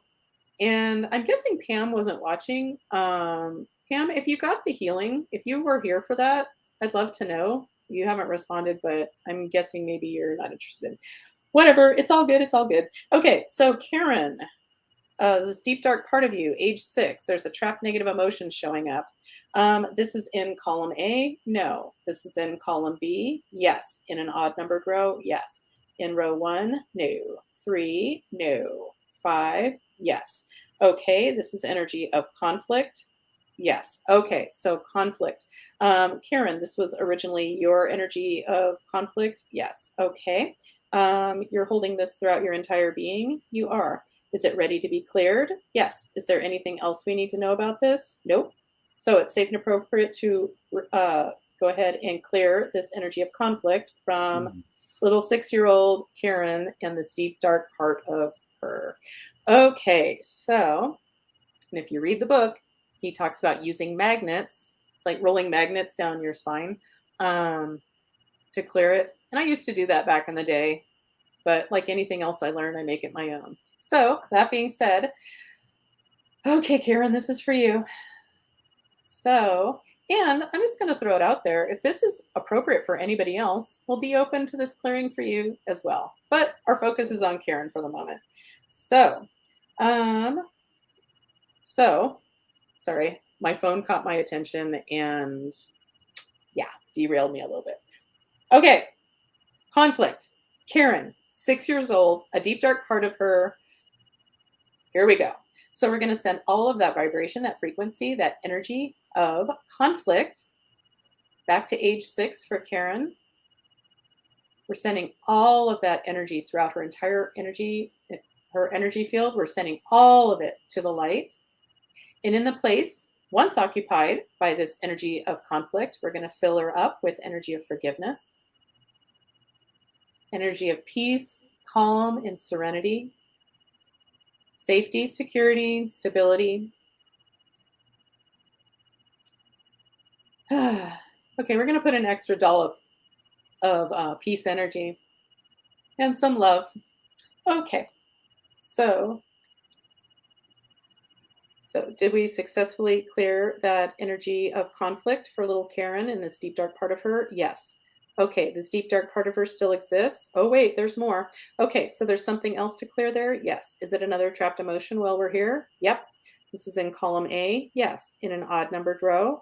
and I'm guessing Pam wasn't watching. Pam, if you got the healing, if you were here for that, I'd love to know. You haven't responded, but I'm guessing maybe you're not interested. Whatever, it's all good. It's all good. Okay, so Karen, this deep dark part of you, age 6. There's a trapped negative emotion showing up. This is in column A. No. This is in column B. Yes. In an odd numbered row. Yes. In row 1. No. 3. No. 5. Yes. Okay. This is energy of conflict. Yes. Okay. So conflict. Karen, this was originally your energy of conflict. Yes. Okay. You're holding this throughout your entire being. You are. Is it ready to be cleared? Yes. Is there anything else we need to know about this? Nope. So it's safe and appropriate to go ahead and clear this energy of conflict from little 6-year-old Karen and this deep, dark part of her. Okay, so, and if you read the book, he talks about using magnets. It's like rolling magnets down your spine to clear it. And I used to do that back in the day. But like anything else I learn, I make it my own. So that being said, okay, Karen, this is for you. So, and I'm just going to throw it out there. If this is appropriate for anybody else, we'll be open to this clearing for you as well. But our focus is on Karen for the moment. So, sorry, my phone caught my attention and yeah, derailed me a little bit. Okay, conflict. Karen, 6 years old, a deep dark part of her. Here we go. So we're going to send all of that vibration, that frequency, that energy of conflict back to age 6 for Karen. We're sending all of that energy throughout her entire energy, her energy field. We're sending all of it to the light. And in the place once occupied by this energy of conflict, we're going to fill her up with energy of forgiveness, energy of peace, calm, and serenity, safety, security, stability. Okay, we're going to put an extra dollop of peace energy and some love. Okay, so did we successfully clear that energy of conflict for little Karen in this deep dark part of her? Yes. Okay, this deep dark part of her still exists. Oh, wait, there's more. Okay, so there's something else to clear there? Yes. Is it another trapped emotion while we're here? Yep. This is in column A. Yes. In an odd numbered row?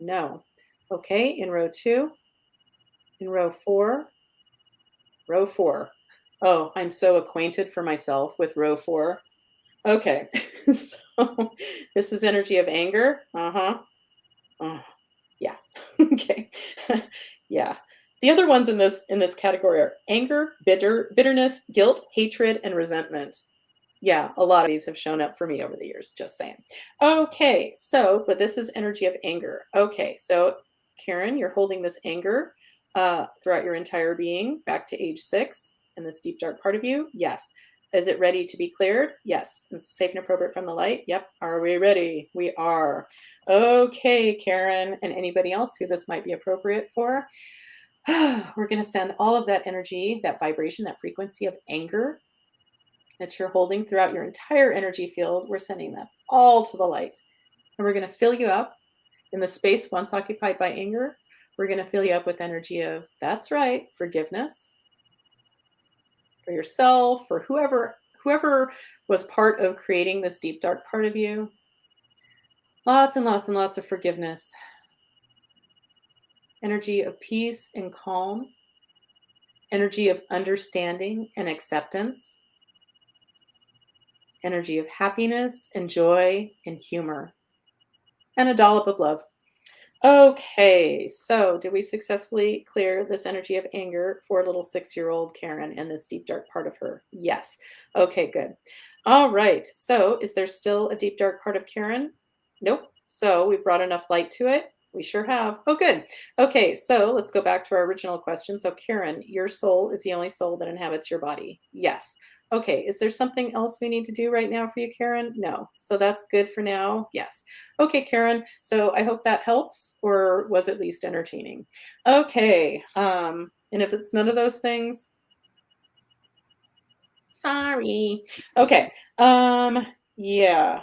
No. Okay, in row 2. In row 4. Row 4. Oh, I'm so acquainted for myself with row 4. Okay, so this is energy of anger. Uh-huh. Yeah. Okay. Yeah. The other ones in this category are anger, bitterness, guilt, hatred, and resentment. Yeah, a lot of these have shown up for me over the years, just saying. Okay, so, but this is energy of anger. Okay, so Karen, you're holding this anger throughout your entire being back to age 6 in this deep dark part of you. Yes. Is it ready to be cleared? Yes. It's safe and appropriate from the light? Yep. Are we ready? We are. Okay, Karen, and anybody else who this might be appropriate for. We're going to send all of that energy, that vibration, that frequency of anger that you're holding throughout your entire energy field. We're sending that all to the light. And we're going to fill you up in the space once occupied by anger. We're going to fill you up with energy of, that's right, forgiveness for yourself, for whoever was part of creating this deep, dark part of you. Lots and lots and lots of forgiveness. Energy of peace and calm. Energy of understanding and acceptance. Energy of happiness and joy and humor. And a dollop of love. Okay, so did we successfully clear this energy of anger for little 6-year-old Karen and this deep, dark part of her? Yes. Okay, good. All right. So is there still a deep, dark part of Karen? Nope. So we brought enough light to it. We sure have. Oh, good. Okay, so let's go back to our original question. So Karen, your soul is the only soul that inhabits your body. Yes. Okay, is there something else we need to do right now for you, Karen? No. So that's good for now? Yes. Okay, Karen. So I hope that helps, or was at least entertaining. Okay. And if it's none of those things, sorry. Okay. Yeah.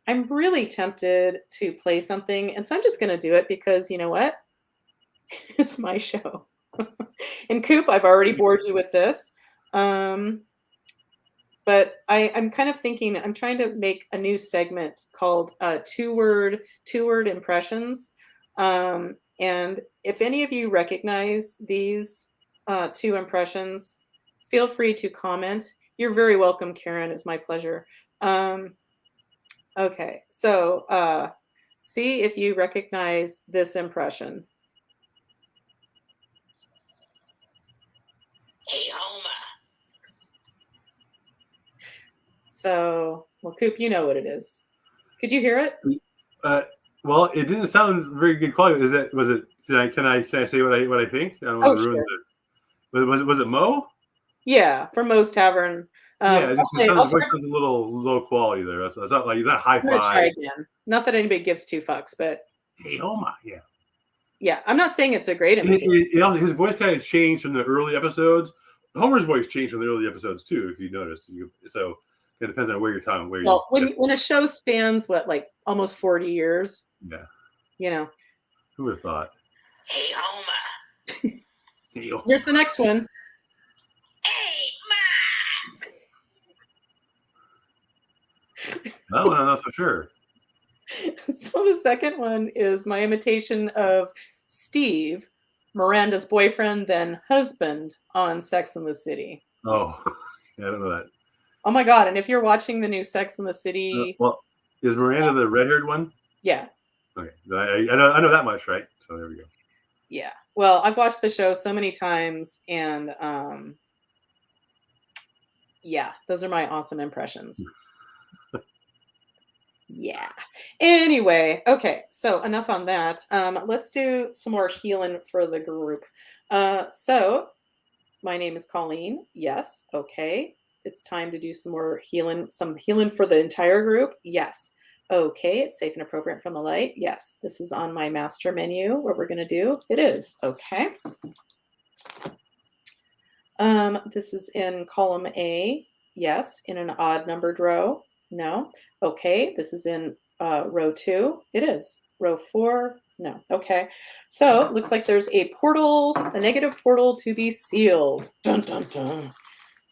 I'm really tempted to play something, and so I'm just going to do it because you know what? It's my show. And Coop, I've already bored you with this. But I'm kind of thinking, I'm trying to make a new segment called two-word impressions. And if any of you recognize these 2 impressions, feel free to comment. You're very welcome, Karen. It's my pleasure. Okay, so see if you recognize this impression. Hey, Homer. So, well, Coop, you know what it is. It hear it? Well, it didn't sound very good quality. Was it? Can I say what I think? I don't want to ruin Sure. it. Was it Mo? Yeah, from Mo's Tavern. Yeah, it Okay, sounds voice was a little low quality there. It's not like that high I'm gonna try five. again. Not that anybody gives 2 fucks, but Hey, oh my, yeah. yeah, I'm not saying it's a great imitation. His voice kind of changed from the early episodes. Homer's voice changed from the early episodes too, if you noticed. So it depends on where you're talking. Well, when a show spans like almost 40 years, yeah, you know. who would have thought? Hey, Homer. Hey, oh. Here's the next one. Hey, Ma. No, I'm not so sure. So the second one is my imitation of Steve, Miranda's boyfriend, then husband on Sex and the City. Oh, yeah, I don't know that. Oh my God. And if you're watching the new Sex and the City. Well, is Miranda the red-haired one? Yeah. Okay. I know that much, right? So there we go. Yeah. Well, I've watched the show so many times, and yeah, those are my awesome impressions. Yeah. Anyway, okay. So enough on that. Let's do some more healing for the group. So my name is Colleen. Yes. Okay. It's time to do some more healing, for the entire group. Yes. Okay. It's safe and appropriate from the light. Yes. This is on my master menu. What we're going to do. It is. Okay. This is in column A. Yes. In an odd numbered row. No. Okay. This is in row 2. It is. Row 4. No. Okay. So it looks like there's a portal, a negative portal to be sealed. Dun, dun, dun.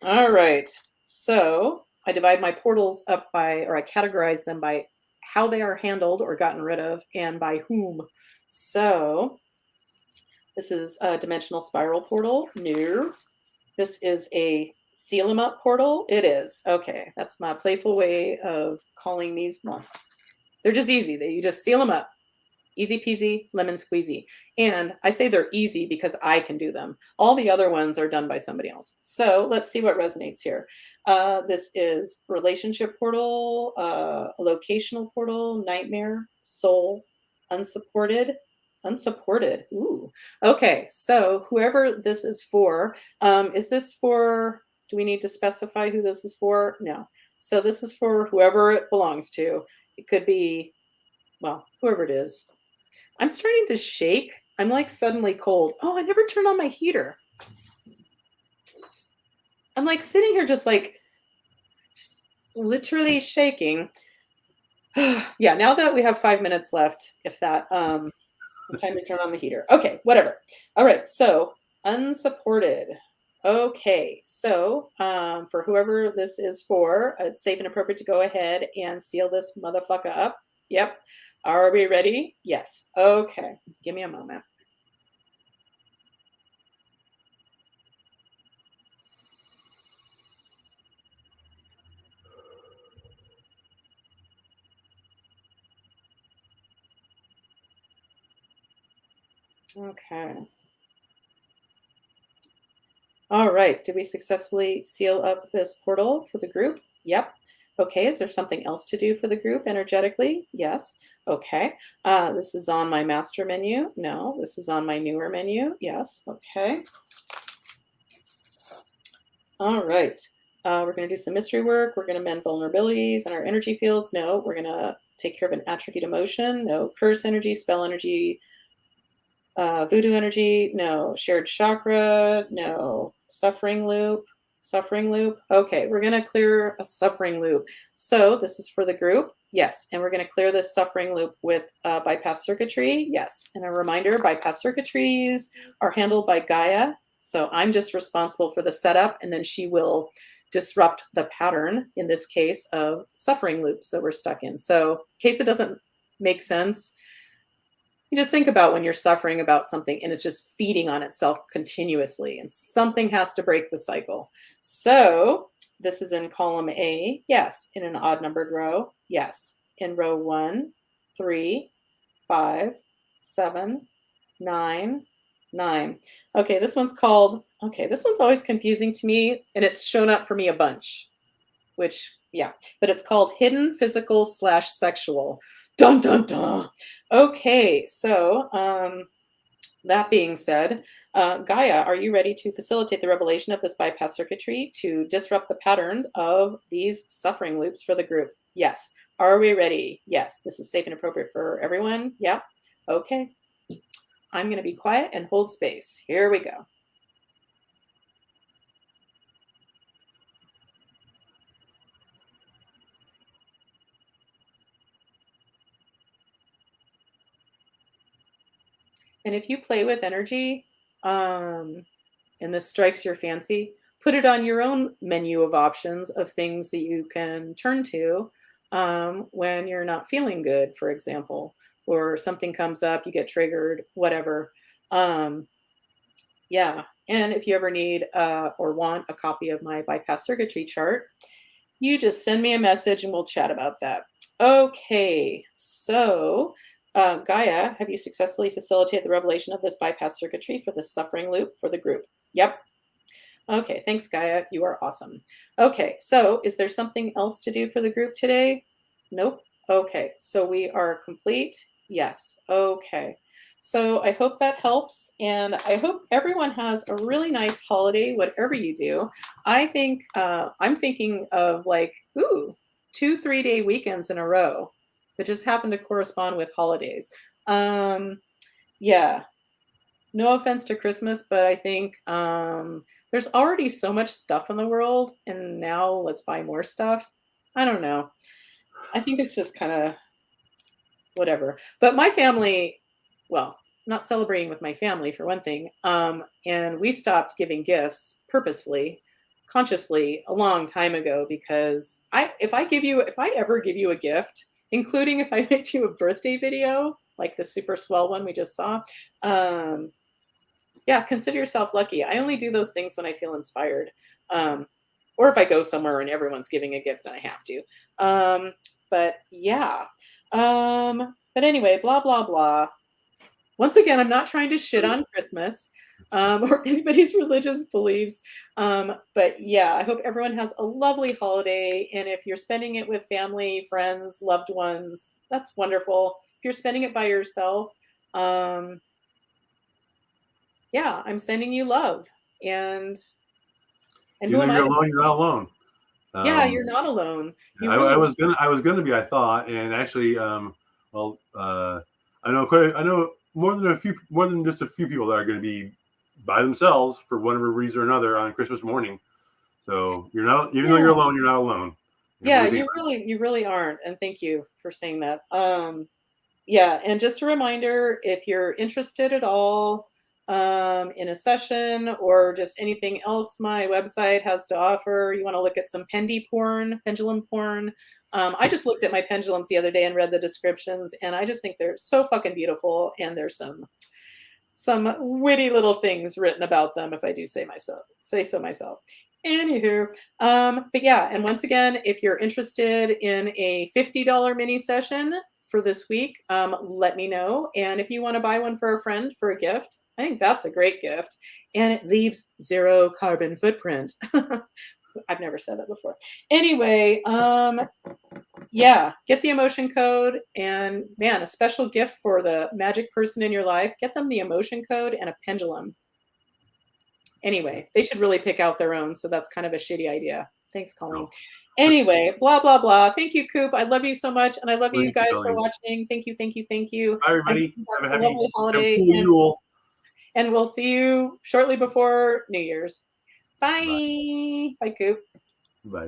All right. So I divide my portals up I categorize them by how they are handled or gotten rid of and by whom. So this is a dimensional spiral portal. No. This is a seal 'em up portal. It is. Okay. That's my playful way of calling these. Well, they're just easy. You just seal them up. Easy peasy, lemon squeezy. And I say they're easy because I can do them. All the other ones are done by somebody else. So let's see what resonates here. This is relationship portal, locational portal, nightmare, soul, unsupported. Ooh. Okay. So whoever this is for Do we need to specify who this is for? No. So this is for whoever it belongs to. It could be, well, whoever it is. I'm starting to shake. I'm like suddenly cold. Oh, I never turned on my heater. I'm like sitting here just like literally shaking. Yeah, now that we have 5 minutes left, if that, time to turn on the heater. Okay, whatever. All right, so unsupported. Okay, so for whoever this is for, it's safe and appropriate to go ahead and seal this motherfucker up. Yep. Are we ready? Yes. Okay, give me a moment. Okay. All right. Did we successfully seal up this portal for the group? Yep. Okay. Is there something else to do for the group energetically? Yes. Okay. This is on my master menu. No. This is on my newer menu. Yes. Okay. All right. We're going to do some mystery work. We're going to mend vulnerabilities in our energy fields. No. We're going to take care of an attribute emotion. No. Curse energy, spell energy, voodoo energy. No. Shared chakra. No. Suffering loop. Suffering loop. Okay, we're going to clear a suffering loop. So this is for the group. Yes. And we're going to clear this suffering loop with bypass circuitry. Yes. And a reminder, bypass circuitries are handled by Gaia. So I'm just responsible for the setup, and then she will disrupt the pattern, in this case, of suffering loops that we're stuck in. So in case it doesn't make sense, you just think about when you're suffering about something and it's just feeding on itself continuously, and something has to break the cycle. So this is in column A. Yes. In an odd numbered row. Yes. In row 1, 3, 5, 7, 9, 9. Okay, this one's called, okay, this one's always confusing to me, and it's shown up for me a bunch, which, yeah, but it's called hidden physical / sexual. Dun, dun, dun. Okay, so that being said, Gaia, are you ready to facilitate the revelation of this bypass circuitry to disrupt the patterns of these suffering loops for the group? Yes. Are we ready? Yes. This is safe and appropriate for everyone. Yep. Okay. I'm going to be quiet and hold space. Here we go. And if you play with energy, and this strikes your fancy, put it on your own menu of options of things that you can turn to when you're not feeling good, for example, or something comes up, you get triggered, whatever. Yeah. And if you ever need or want a copy of my bypass circuitry chart, you just send me a message and we'll chat about that. Okay. So Gaia, have you successfully facilitated the revelation of this bypass circuitry for the suffering loop for the group? Yep. Okay, thanks, Gaia. You are awesome. Okay, so is there something else to do for the group today? Nope. Okay, so we are complete. Yes. Okay. So I hope that helps, and I hope everyone has a really nice holiday, whatever you do. I think I'm thinking of like, 2 3-day weekends in a row that just happen to correspond with holidays. Yeah, no offense to Christmas, but I think there's already so much stuff in the world, and now let's buy more stuff. I don't know. I think it's just kind of whatever. But my family, well, not celebrating with my family for one thing, and we stopped giving gifts purposefully, consciously a long time ago, because if I ever give you a gift, including if I make you a birthday video like the super swell one we just saw, yeah, consider yourself lucky. I only do those things when I feel inspired, or if I go somewhere and everyone's giving a gift and I have to. But yeah. But anyway, blah, blah, blah. Once again, I'm not trying to shit on Christmas or anybody's religious beliefs. But yeah, I hope everyone has a lovely holiday. And if you're spending it with family, friends, loved ones, that's wonderful. If you're spending it by yourself, yeah, I'm sending you love. And And Even who though am I? you're alone, you're not alone. Yeah, you're not alone. You I really, was gonna be, I thought, and actually, well, I know more than just a few people that are going to be by themselves for whatever reason or another on Christmas morning. So you're not, even though yeah. you're alone, you're not alone. And Yeah, believe me, you really aren't. And thank you for saying that. Yeah, and just a reminder, if you're interested at all in a session or just anything else my website has to offer, you want to look at some pendulum porn. I just looked at my pendulums the other day and read the descriptions, and I just think they're so fucking beautiful. And there's some witty little things written about them, if I do say so myself. Anywho, but yeah, and once again, if you're interested in a $50 mini session for this week, let me know. And if you want to buy one for a friend for a gift, I think that's a great gift, and it leaves 0 carbon footprint. I've never said that before. Anyway, yeah, get the emotion code, and man, a special gift for the magic person in your life. Get them the emotion code and a pendulum. Anyway, they should really pick out their own, so that's kind of a shitty idea. Thanks, Colleen. no. Anyway, blah blah blah. Thank you, Coop. I love you so much, and I love you Thank you, guys for Colleen. watching. Thank you, thank you, thank you. Bye, everybody. Have Have a lovely a holiday, cool Yule. and we'll see you shortly before New Year's. Bye. Bye. Bye, Coop. Bye.